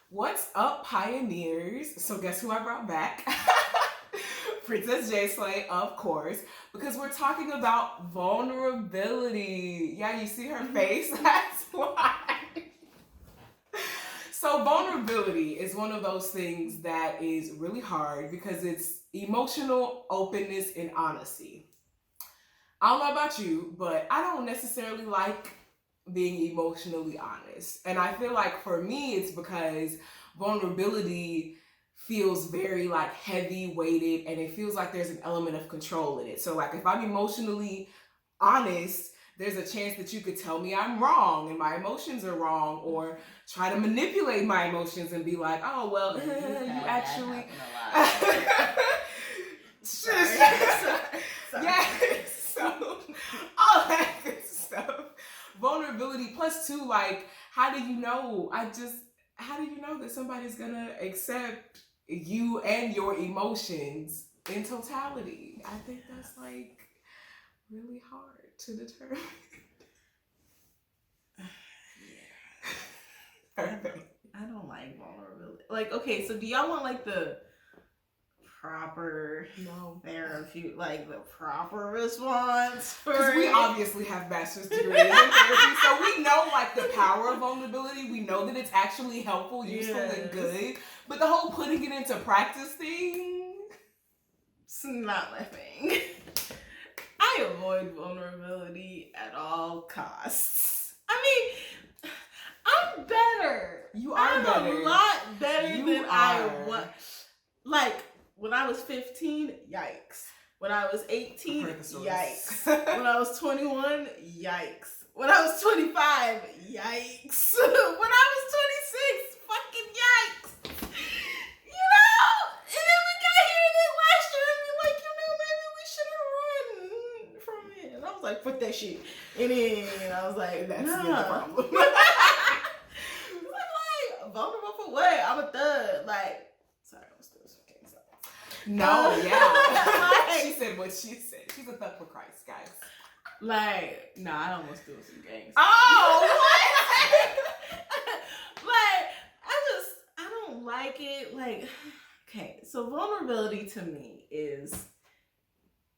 What's up, pioneers? So guess who I brought back? Princess J Slay, of course, because we're talking about vulnerability. Yeah, you see her face? That's why. So vulnerability is one of those things that is really hard because it's emotional openness and honesty. I don't know about you, but I don't necessarily like being emotionally honest. And I feel like for me, it's because vulnerability feels very like heavy weighted and it feels like there's an element of control in it. So, like, if I'm emotionally honest, there's a chance that you could tell me I'm wrong and my emotions are wrong, or try to manipulate my emotions and be like, oh, well, you actually. Sorry. Yes. So, all that good stuff. Vulnerability plus two, like, how do you know? How do you know that somebody's gonna accept you and your emotions in totality? I think that's like really hard to determine. Perfect. I don't like vulnerability. Like, okay, so do y'all want like the proper therapy, like the proper response? Because we obviously have bachelor's degrees in therapy, so we know like the power of vulnerability. We know that it's actually helpful, useful, and good. But the whole putting it into practice thing, it's not my thing. I avoid vulnerability at all costs. I mean, I'm better. You are better. A lot better than I was. Like, when I was 15, yikes. When I was 18, yikes. When I was 21, yikes. When I was 25, yikes. When I was 26, fucking yikes. You know? And then we got here this last year and we're like, maybe we should have run from it. And I was like, fuck that shit. And then I was like, that's the problem. Like, vulnerable for what? I'm a thug. Like, sorry, I'm still some kings. No, yeah. She said what she said. She's a thug for Christ, guys. Like, no, I don't want to steal some gangs. Oh, what? Like, I don't like it. Like, okay, so vulnerability to me is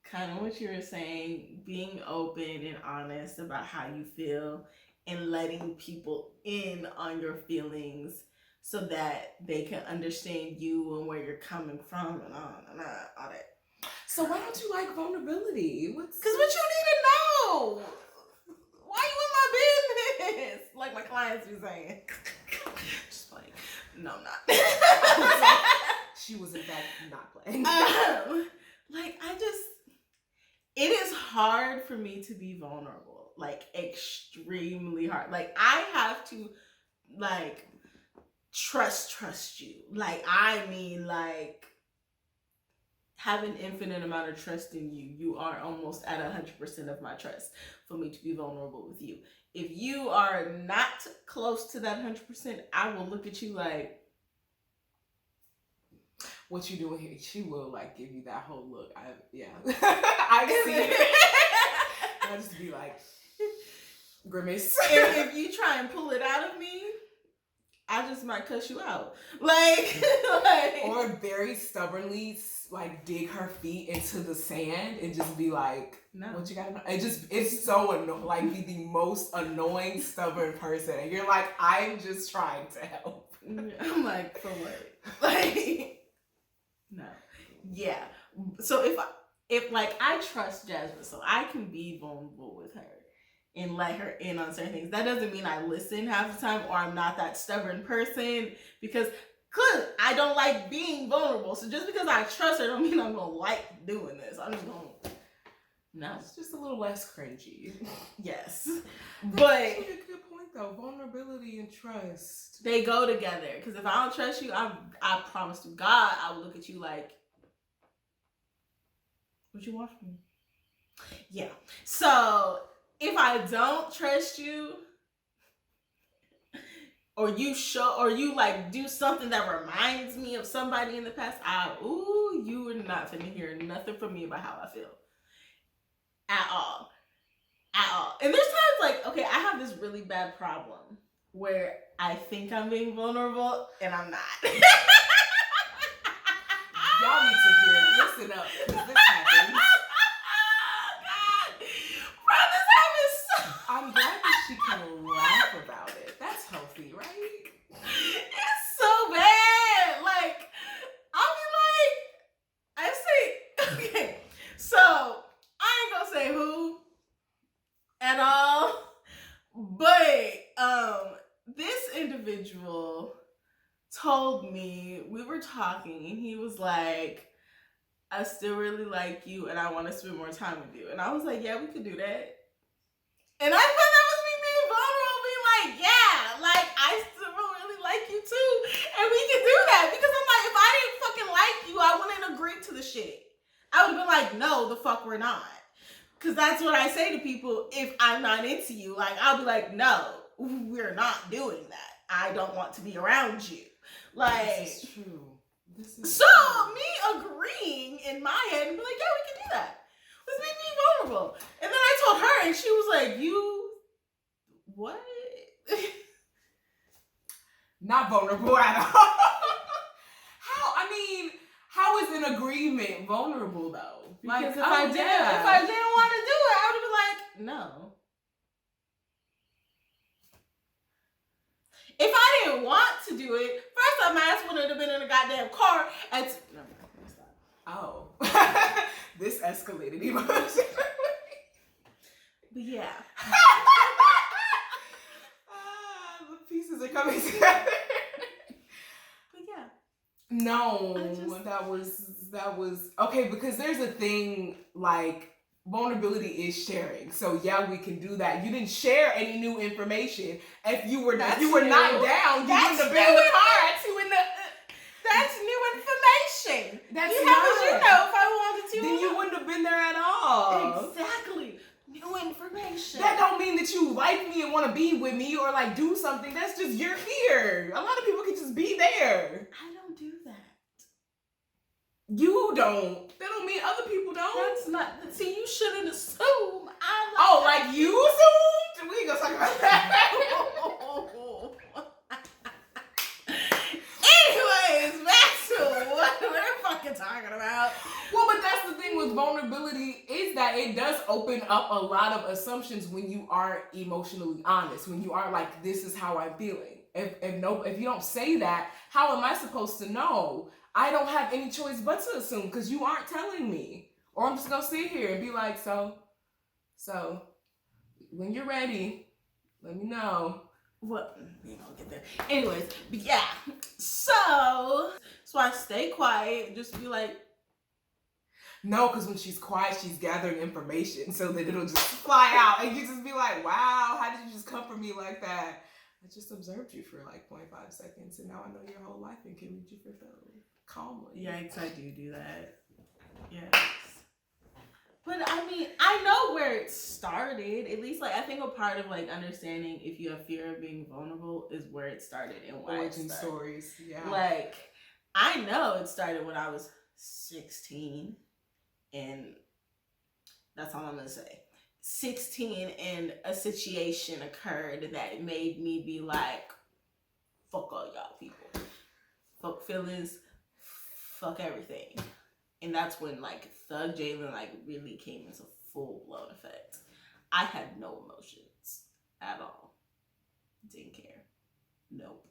kind of what you were saying, being open and honest about how you feel and letting people in on your feelings so that they can understand you and where you're coming from and all that. So why don't you like vulnerability? Because what you need to know. Why you in my business? Like my clients be saying. Just playing. No, I'm not. She was in fact not playing. It is hard for me to be vulnerable. Like, extremely hard. Like, I have to, like, trust you. Like, I mean, like, have an infinite amount of trust in you. You are almost at 100% of my trust for me to be vulnerable with you. If you are not close to that 100%, I will look at you like, what you doing here? She will like give you that whole look. I've seen it. I'll just be like, grimace. If you try and pull it out of me, I just might cuss you out. Like or very stubbornly like dig her feet into the sand and just be like, no, what you gotta know? It's so annoying. Like, be the most annoying, stubborn person, and you're like, I'm just trying to help. I'm like, for what? Like, no. Yeah. So if like I trust Jasmine, so I can be vulnerable with her and let her in on certain things. That doesn't mean I listen half the time or I'm not that stubborn person, because I don't like being vulnerable. So just because I trust her don't mean I'm gonna like doing this. I'm just gonna no. It's just a little less cringy. Yes. But that's a good point though. Vulnerability and trust. They go together. Because if I don't trust you, I promise to God I will look at you like, what you want from me? Yeah. So if I don't trust you, or you like do something that reminds me of somebody in the past, you are not finna hear nothing from me about how I feel. At all. And there's times like, okay, I have this really bad problem where I think I'm being vulnerable and I'm not. Y'all need to hear it. Listen up, because this happens. God. Bro, this happens so... I'm glad that she can laugh about it. That's healthy, right? It's so bad. Like, I'll be like, I say, okay, so I ain't gonna say who at all, but this individual told me, we were talking and he was like, I still really like you and I want to spend more time with you. And I was like, yeah, we could do that. And I thought that was me being vulnerable, being like, yeah, like I still really like you too. And we can do that. Because I'm like, if I didn't fucking like you, I wouldn't agree to the shit. I would have been like, no, the fuck we're not. Because that's what I say to people if I'm not into you. Like, I'll be like, no, we're not doing that. I don't want to be around you. Like, this is true. So me agreeing in my head and be like, yeah, we can do that, was me being vulnerable. And then I told her and she was like, you, what? Not vulnerable at all. How is an agreement vulnerable though? Because if I didn't want to do it, I would have been like, no. If I didn't want to do it, first time my ass would have been in a goddamn car and no, stop. Oh. This escalated emotionally. But yeah. The pieces are coming together. But yeah. No, that was okay, because there's a thing like vulnerability is sharing. So yeah, we can do that. You didn't share any new information. If you were not down, you wouldn't have been in the car at 2 in the. That's new information. That's how would you know if I wanted to? Then you wouldn't have been there at all. Exactly. New information. That don't mean that you like me and want to be with me or like do something. That's just you're here. A lot of people can just be there. I don't do that. You don't. That don't mean other people don't. That's not. See, you shouldn't assume. Like you assumed? We ain't gonna talk about that. Anyways, back to what we're fucking talking about. Well, but that's the thing with vulnerability is that it does open up a lot of assumptions when you aren't emotionally honest. When you aren't like, this is how I'm feeling. If you don't say that, how am I supposed to know? I don't have any choice but to assume because you aren't telling me. Or I'm just gonna sit here and be like, so when you're ready, let me know. Well, we don't get there. Anyways, but yeah. So I stay quiet, just be like, no, because when she's quiet, she's gathering information so that it'll just fly out. And you just be like, wow, how did you just come for me like that? I just observed you for like 0.5 seconds and now I know your whole life and can read you for calmly. Yikes, I do that. Yes. But I mean, I know where it started. At least, like, I think a part of like understanding if you have fear of being vulnerable is where it started and why it started. Stories, yeah. Like, I know it started when I was 16, and that's all I'm gonna say. 16, and a situation occurred that made me be like, "Fuck all y'all people, fuck feelings, fuck everything." And that's when like Thug Jalen like really came into full blown effect. I had no emotions at all. Didn't care. Nope.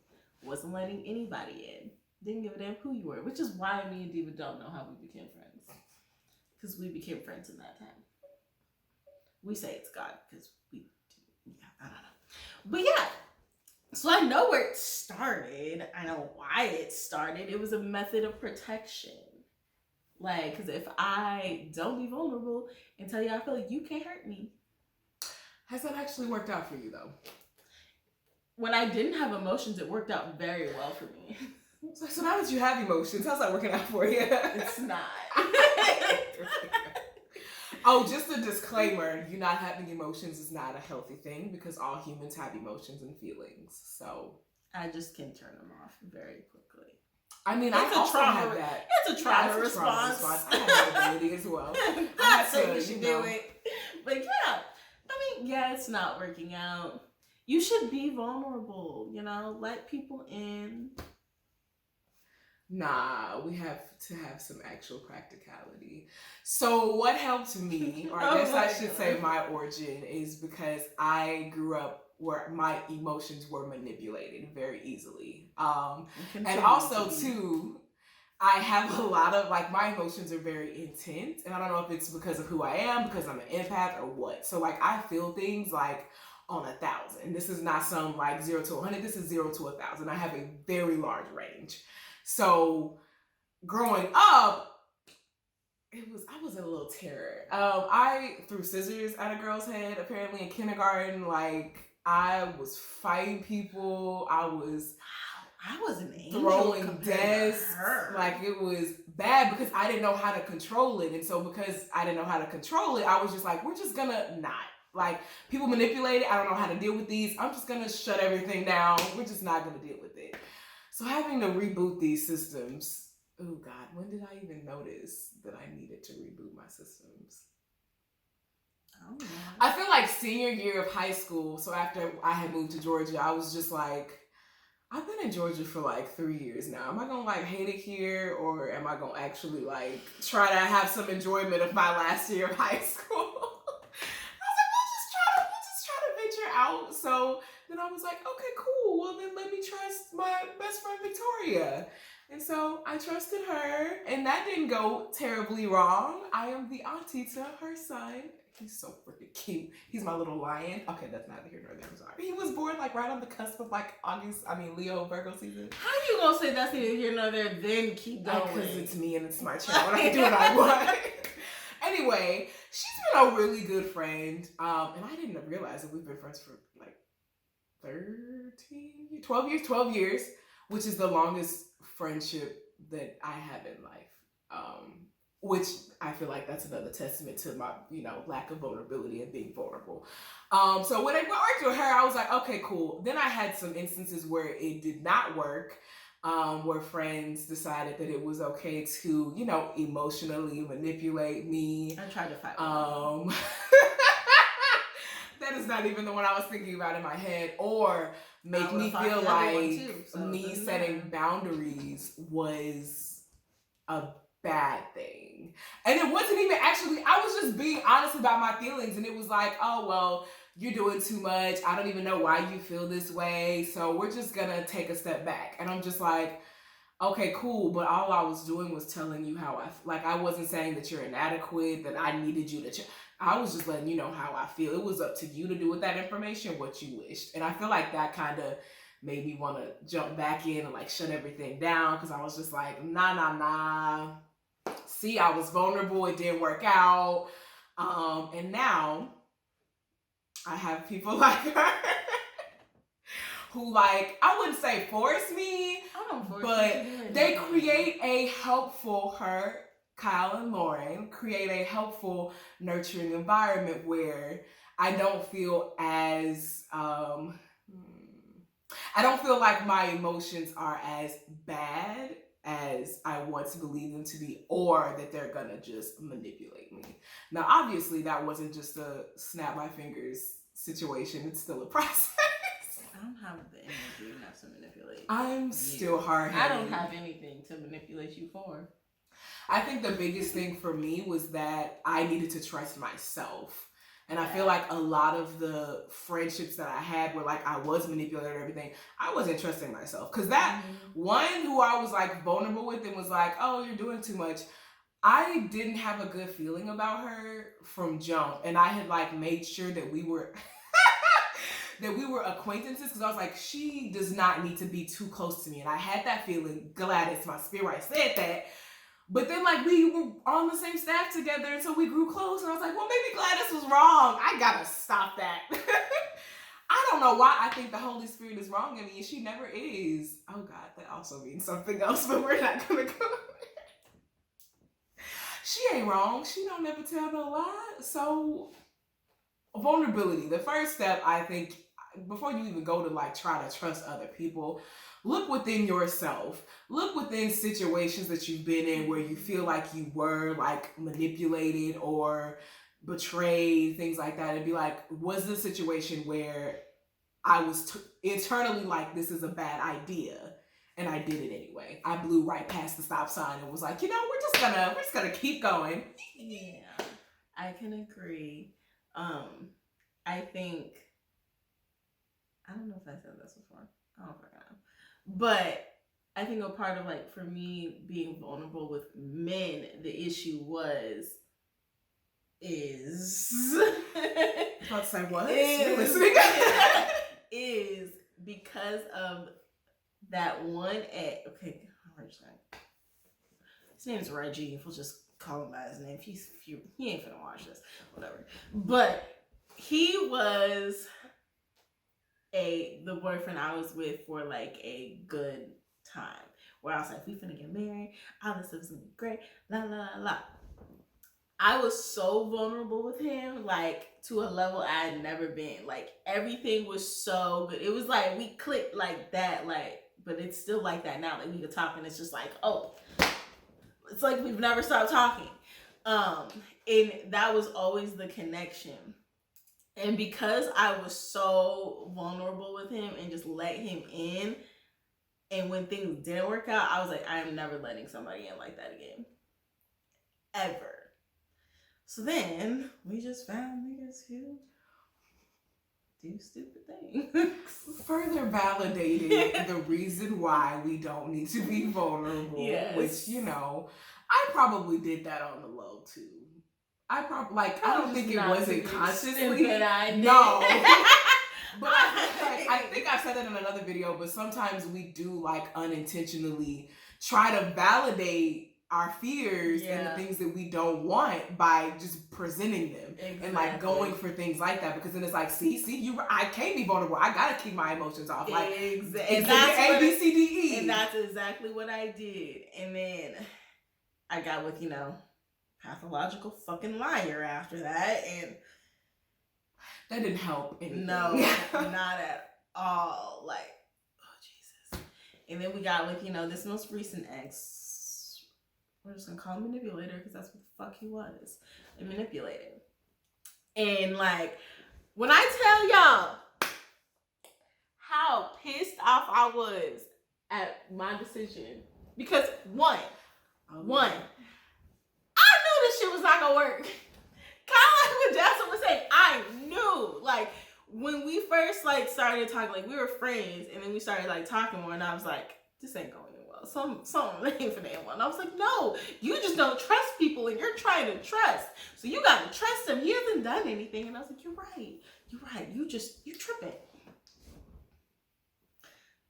Wasn't letting anybody in. Didn't give a damn who you were. Which is why me and Diva don't know how we became friends. Because we became friends in that time. We say it's God because I don't know. But yeah. So I know where it started. I know why it started. It was a method of protection. Like, because if I don't be vulnerable and tell you I feel like you can't hurt me. Has that actually worked out for you, though? When I didn't have emotions, it worked out very well for me. So now that you have emotions, how's that working out for you? It's not. Oh, just a disclaimer, you not having emotions is not a healthy thing because all humans have emotions and feelings. So I just can turn them off very quickly. I mean, I also have that. It's a trauma response. I have that ability as well. That's how you should do it. But yeah, I mean, yeah, it's not working out. You should be vulnerable, you know, let people in. Nah, we have to have some actual practicality. So what helped me, or I guess I should say my origin, is because I grew up where my emotions were manipulated very easily. And also too, I have a lot of, like, my emotions are very intense, and I don't know if it's because of who I am, because I'm an empath, or what. So, like, I feel things, like, on 1,000. This is not some, like, 0 to 100. This is 0 to 1,000. I have a very large range. So, growing up, I was a little terror. I threw scissors at a girl's head, apparently, in kindergarten. Like, I was fighting people. I was an angel throwing desks. Like, it was bad because I didn't know how to control it. And so because I didn't know how to control it, I was just like, we're just gonna not. Like, people manipulate it. I don't know how to deal with these. I'm just gonna shut everything down. We're just not gonna deal with it. So having to reboot these systems, oh God, when did I even notice that I needed to reboot my systems? I feel like senior year of high school. So after I had moved to Georgia, I was just like, I've been in Georgia for like 3 years now. Am I gonna like hate it here, or am I gonna actually like try to have some enjoyment of my last year of high school? I was like, we'll just try to venture out. So then I was like, okay, cool. Well, then let me trust my best friend Victoria. And so I trusted her, and that didn't go terribly wrong. I am the auntie to her son. He's so freaking cute. He's my little lion. Okay, that's neither here nor there. I'm sorry. He was born like right on the cusp of like Leo, Virgo season. How you gonna say that's neither here nor there, then keep going? Because it's me and it's my child. I can do what I want. Anyway, she's been a really good friend. And I didn't realize that we've been friends for like 12 years, which is the longest friendship that I have in life. Which I feel like that's another testament to my, lack of vulnerability and being vulnerable. So when I worked with her, I was like, okay, cool. Then I had some instances where it did not work, where friends decided that it was okay to, emotionally manipulate me. I tried to fight that is not even the one I was thinking about in my head, or make me feel like me setting boundaries was a bad thing. And it wasn't even actually, I was just being honest about my feelings, and it was like, oh, well, you're doing too much. I don't even know why you feel this way, so we're just gonna take a step back. And I'm just like, okay, cool, but all I was doing was telling you how I wasn't saying that you're inadequate, that I needed you to I was just letting you know how I feel. It was up to you to do with that information what you wished. And I feel like that kind of made me want to jump back in and like shut everything down, because I was just like, nah. See, I was vulnerable. It didn't work out. And now I have people like her who, like, I wouldn't say force me, but they create a helpful, Kyle and Lauren, create a helpful, nurturing environment where I don't feel as, I don't feel like my emotions are as bad as I once believed them to be, or that they're gonna just manipulate me. Now, obviously, that wasn't just a snap my fingers situation. It's still a process. I don't have the energy enough to manipulate. I'm still hard-headed. I don't have anything to manipulate you for. I think the biggest thing for me was that I needed to trust myself. And I feel like a lot of the friendships that I had where like I was manipulated and everything, I wasn't trusting myself. Because that one who I was like vulnerable with and was like, oh, you're doing too much, I didn't have a good feeling about her from jump. And I had like made sure that we were that we were acquaintances, because I was like, she does not need to be too close to me. And I had that feeling. Glad it's my spirit I said that. But then, like, we were on the same staff together, and so we grew close, and I was like, well, maybe Gladys was wrong. I gotta stop that. I don't know why I think the Holy Spirit is wrong in me, and she never is. Oh, God, that also means something else, but we're not gonna go there. She ain't wrong. She don't never tell no lie. So, vulnerability. The first step, I think, before you even go to, like, try to trust other people, look within yourself. Look within situations that you've been in where you feel like you were like manipulated or betrayed, things like that, and be like, was this a situation where I was internally like, this is a bad idea. And I did it anyway. I blew right past the stop sign and was like, you know, we're just gonna keep going. Yeah, I can agree. I think, I don't know if I said this before. I don't fucking know. But I think a part of, like, for me being vulnerable with men, the issue is About to say what? Is because of that one okay, his name's Reggie. If we'll just call him by his name. He ain't finna watch this. Whatever. But he was the boyfriend I was with for like a good time. Where I was like, we finna get married. All this stuff's gonna be great. La la la la. I was so vulnerable with him, like, to a level I had never been. Like, everything was so good. It was like we clicked like that, like, but it's still like that now. Like, we could talk and it's just like, oh, it's like we've never stopped talking. And that was always the connection. And because I was so vulnerable with him and just let him in, and when things didn't work out, I was like, I am never letting somebody in like that again. Ever. So then we just found niggas who do stupid things. Further validating the reason why we don't need to be vulnerable. Yes. Which, you know, I probably did that on the low too. I don't think it wasn't consciously. No. But I think I've said that in another video, but sometimes we do like unintentionally try to validate our fears and the things that we don't want by just presenting them and like going for things like that, because then it's like, I can't be vulnerable. I gotta keep my emotions off. Like, exactly. A, B, C, D, E. And that's exactly what I did. And then I got with, you know, pathological fucking liar after that, and that didn't help anything. No, not at all. Like, oh Jesus. And then we got with, you know, this most recent ex. We're just gonna call him manipulator because that's what the fuck he was. A manipulator. And like, when I tell y'all how pissed off I was at my decision, because one, I knew this shit was not gonna work. Kind of like what Jasmine was saying, I knew, like, when we first like started talking, like, we were friends, and then we started like talking more, and I was like, this ain't going well. Something ain't for that one. I was like, no, you just don't trust people, and you're trying to trust, so you gotta trust him. He hasn't done anything. And I was like, you're right. You tripping.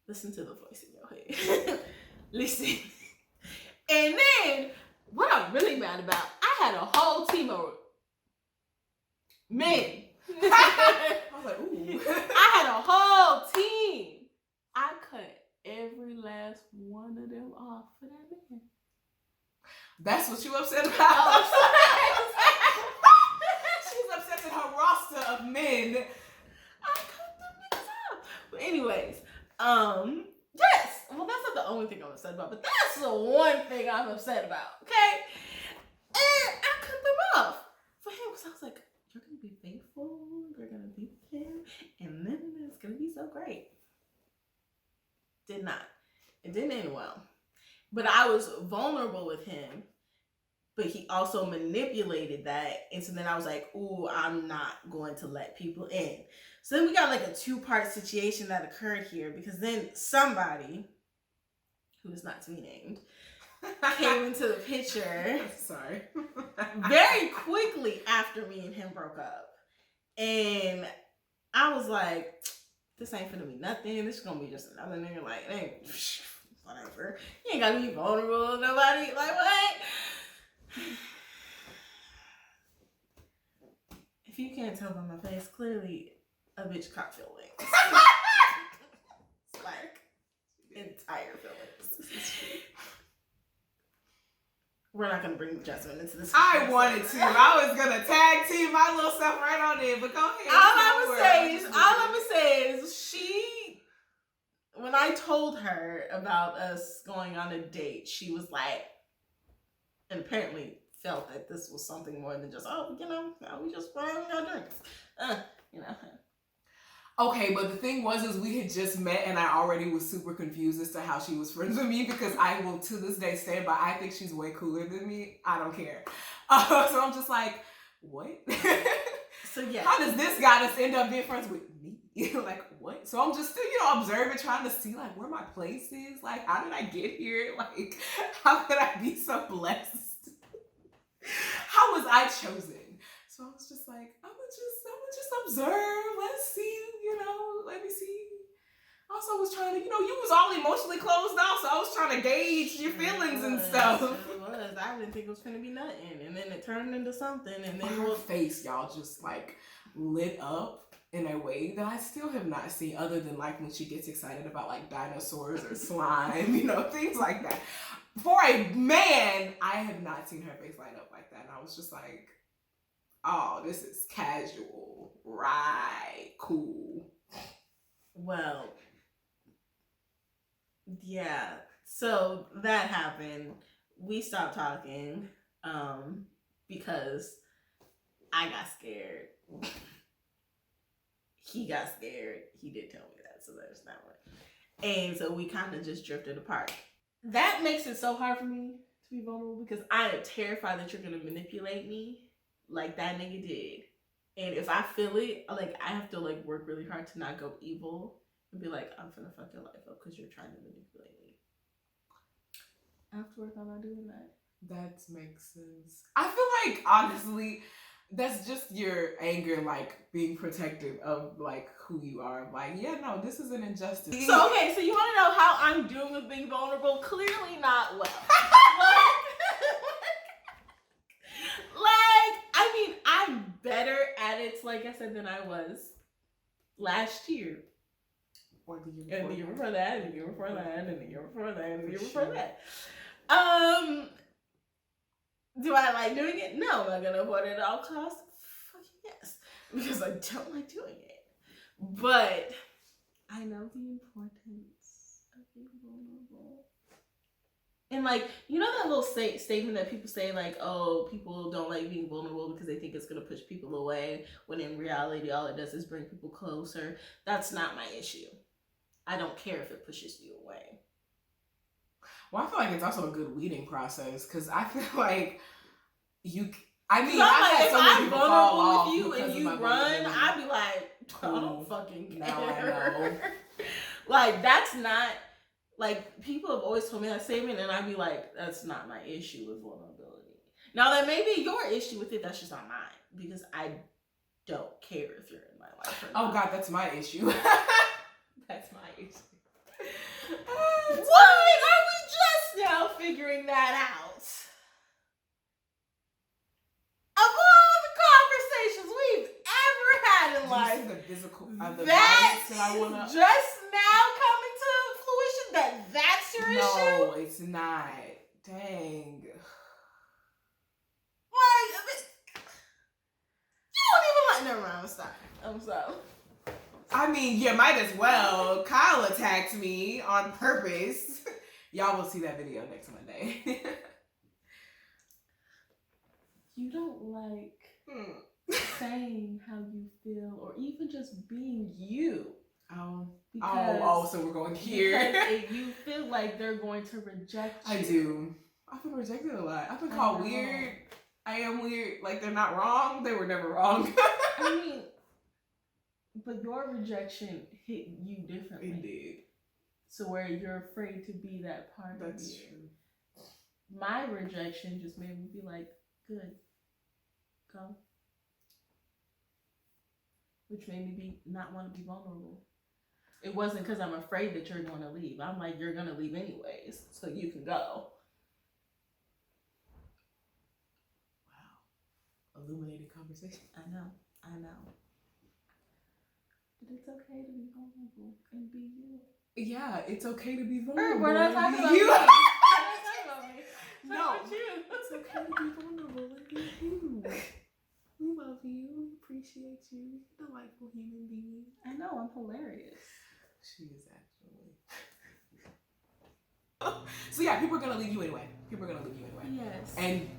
Listen to the voice in your head. Listen. And then what I'm really mad about, I had a whole team of men. I was like, ooh. I had a whole team. I cut every last one of them off for that man. That's what you upset about? She's upset at her roster of men. I cut them niggas off. But anyways, yes. Well, that's not the only thing I'm upset about, but that's the one thing I'm upset about, okay? And I cut them off for him because I was like, you're going to be faithful, you're going to be with him, and then it's going to be so great. Did not. It didn't end well. But I was vulnerable with him, but he also manipulated that. And so then I was like, ooh, I'm not going to let people in. So then we got like a 2-part situation that occurred here, because then somebody, who is not to be named, came into the picture. Sorry. Very quickly after me and him broke up. And I was like, this ain't finna be nothing. This is gonna be just another nigga. Like, it ain't, whatever. You ain't gotta be vulnerable to nobody. Like, what? If you can't tell by my face, clearly a bitch caught feelings. It's like, entire feelings. We're not gonna bring Jasmine into this. I wanted to. I was gonna tag team my little stuff right on in, but go ahead. All I'ma say is she, when I told her about us going on a date, she was like, and apparently felt that this was something more than just, oh, you know, we just got drinks. You know. Okay, but the thing was is we had just met and I already was super confused as to how she was friends with me because I will to this day stand by I think she's way cooler than me. I don't care. So I'm just like, what? So yeah. How does this guy just end up being friends with me? Like, what? So I'm just still, observing, trying to see like where my place is. Like, how did I get here? Like, how could I be so blessed? How was I chosen? So I was just like, I'm gonna just observe. Let's see, let me see. Also was trying to, you was all emotionally closed off, so I was trying to gauge your feelings and stuff. It was. I didn't think it was gonna be nothing, and then it turned into something, and then her face, y'all, just like lit up in a way that I still have not seen, other than like when she gets excited about like dinosaurs or slime, things like that. For a man, I have not seen her face light up like that, and I was just like, oh, this is casual, right? Cool. Well, yeah. So that happened. We stopped talking because I got scared. He got scared. He did tell me that, so there's that one. And so we kind of just drifted apart. That makes it so hard for me to be vulnerable because I am terrified that you're going to manipulate me like that nigga did. And if I feel it, like, I have to, like, work really hard to not go evil and be like, I'm finna fuck your life up because you're trying to manipulate me. I have to work on not doing that. That makes sense. I feel like, honestly, that's just your anger, like, being protective of, like, who you are. Like, yeah, no, this is an injustice. So, okay, so you want to know how I'm doing with being vulnerable? Clearly not well. I'm better at it, like I said, than I was last year. Or the year before. And the year before that, and the year before that, and the year before that, and the year before that. Do I like doing it? No. Am I gonna avoid it at all costs? Fucking yes. Because I don't like doing it. But I know the importance of being vulnerable. And like, that little statement that people say, like, oh, people don't like being vulnerable because they think it's going to push people away, when in reality, all it does is bring people closer. That's not my issue. I don't care if it pushes you away. Well, I feel like it's also a good weeding process because I feel like if I'm vulnerable with you and you run, I'd be like, cool. I don't fucking care. Now I know. Like, that's not... Like, people have always told me that statement, and I'd be like, that's not my issue with vulnerability. Now, that may be your issue with it, that's just not mine. Because I don't care if you're in my life or not. Oh, God, that's my issue. That's my issue. What? Are we just now figuring that out? Of all the conversations we've ever had in life, you see the physical, the that's that I wanna... just now coming to fruition that's your issue? No, it's not. Dang. Like, you don't even like... Never mind, I'm sorry. I mean, you might as well. Kyle attacked me on purpose. Y'all will see that video next Monday. You don't like saying how you feel or even just being you. So we're going here. Because you feel like they're going to reject you. I do. I've been rejected a lot. I've been called weird. I am weird. Like, they're not wrong. They were never wrong. I mean, but your rejection hit you differently. It did. So where you're afraid to be that part of you. That's true. My rejection just made me be like, good. Go. Which made me not want to be vulnerable. It wasn't because I'm afraid that you're going to leave. I'm like, you're going to leave anyways, so you can go. Wow. Illuminating conversation. I know. But it's okay to be vulnerable and be you. Yeah, it's okay to be vulnerable. We're not talking about you. We're not talking about me. No, you. It's okay to be vulnerable and be you. We love you. We appreciate you. Delightful human being. I know, I'm hilarious. She is actually. So yeah, people are gonna leave you anyway. Yes. And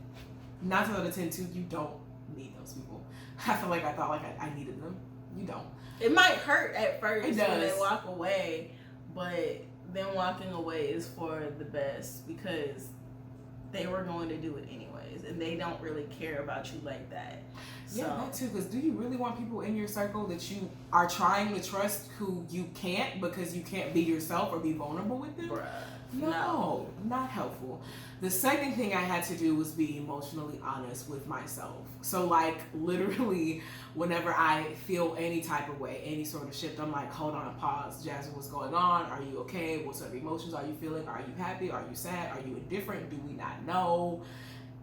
9 times out of 10 too, you don't need those people. I feel like I thought like I needed them. You don't. It might hurt at first It does. when they walk away, but then walking away is for the best because they were going to do it anyways, and they don't really care about you like that. Yeah, that too. Because do you really want people in your circle that you are trying to trust who you can't because you can't be yourself or be vulnerable with them? Bruh. No, not helpful. The second thing I had to do was be emotionally honest with myself. So, like, literally, whenever I feel any type of way, any sort of shift, I'm like, hold on, pause. Jasmine, what's going on? Are you okay? What sort of emotions are you feeling? Are you happy? Are you sad? Are you indifferent? Do we not know?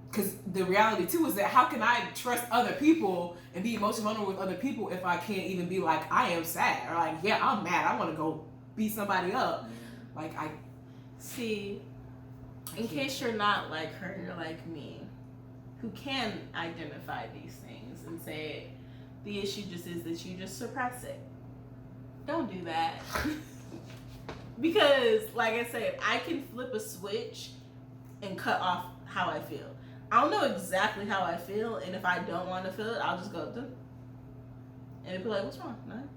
Because the reality, too, is that how can I trust other people and be emotionally vulnerable with other people if I can't even be like, I am sad? Or like, yeah, I'm mad. I want to go beat somebody up. Like, See, in case you're not like her, you're like me, who can identify these things and say, the issue just is that you just suppress it. Don't do that. Because, like I said, I can flip a switch and cut off how I feel. I don't know exactly how I feel, and if I don't want to feel it, I'll just go, duh. And it'll be like, what's wrong? Nothing.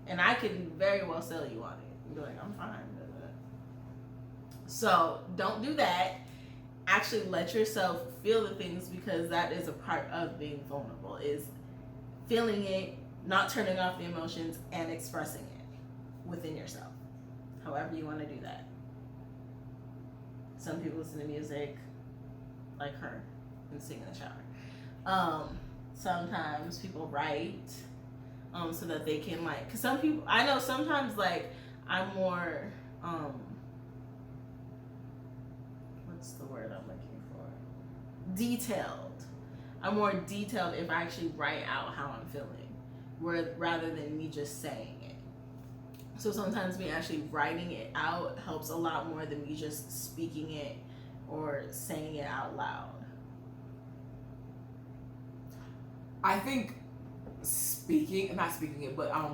And I can very well sell you on it. And be like, I'm fine. So don't do that. Actually let yourself feel the things, because that is a part of being vulnerable, is feeling it, not turning off the emotions, and expressing it within yourself. However you want to do that. Some people listen to music like her and sing in the shower. Sometimes people write so that they can, like, because some people, I know sometimes, like, I'm more what's the word I'm looking for? Detailed. I'm more detailed if I actually write out how I'm feeling, rather than me just saying it. So sometimes me actually writing it out helps a lot more than me just speaking it or saying it out loud. I think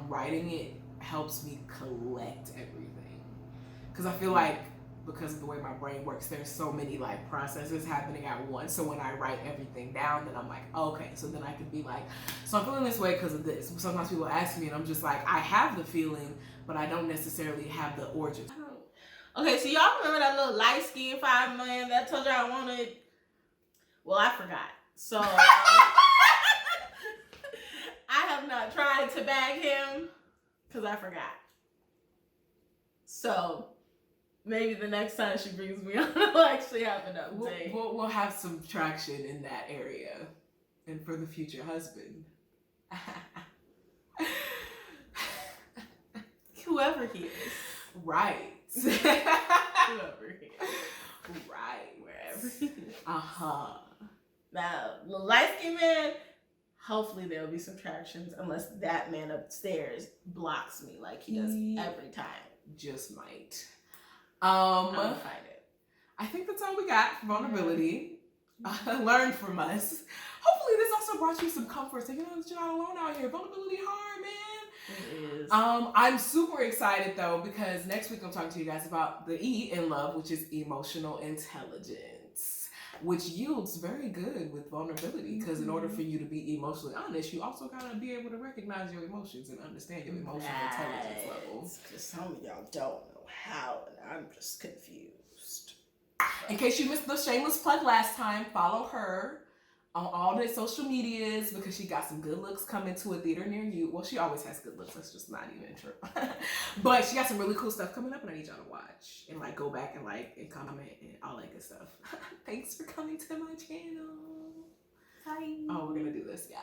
writing it helps me collect everything. Because I feel like, because of the way my brain works, there's so many like processes happening at once. So when I write everything down, then I'm like, okay, so then I can be like, so I'm feeling this way because of this. Sometimes people ask me and I'm just like, I have the feeling, but I don't necessarily have the origin. Okay, so y'all remember that little light-skinned fireman that I told you I wanted? Well, I forgot. So I have not tried to bag him because I forgot. So maybe the next time she brings me on, I'll actually have an update. We'll have some traction in that area. And for the future husband. Whoever he is. Right. Whoever he is. Right. Wherever he is. Uh-huh. Now, the light-skinned man, hopefully there'll be some tractions, unless that man upstairs blocks me like he does every time. Just might. I'm gonna find it. I think that's all we got for vulnerability. Learn from us. Hopefully this also brought you some comfort. So you know that you're not alone out here. Vulnerability hard, man. It is. I'm super excited though, because next week I'm talking to you guys about the E in love, which is emotional intelligence, which yields very good with vulnerability. Because in order for you to be emotionally honest, you also gotta be able to recognize your emotions and understand your emotional intelligence level. Because some of y'all don't know how, and I'm just confused. In case you missed the shameless plug last time, follow her on all the social medias, because she got some good looks coming to a theater near you. Well, she always has good looks. That's just not even true. But she got some really cool stuff coming up, and I need y'all to watch and like go back and like and comment and all that good stuff. Thanks for coming to my channel. Hi. Oh, we're gonna do this, yeah.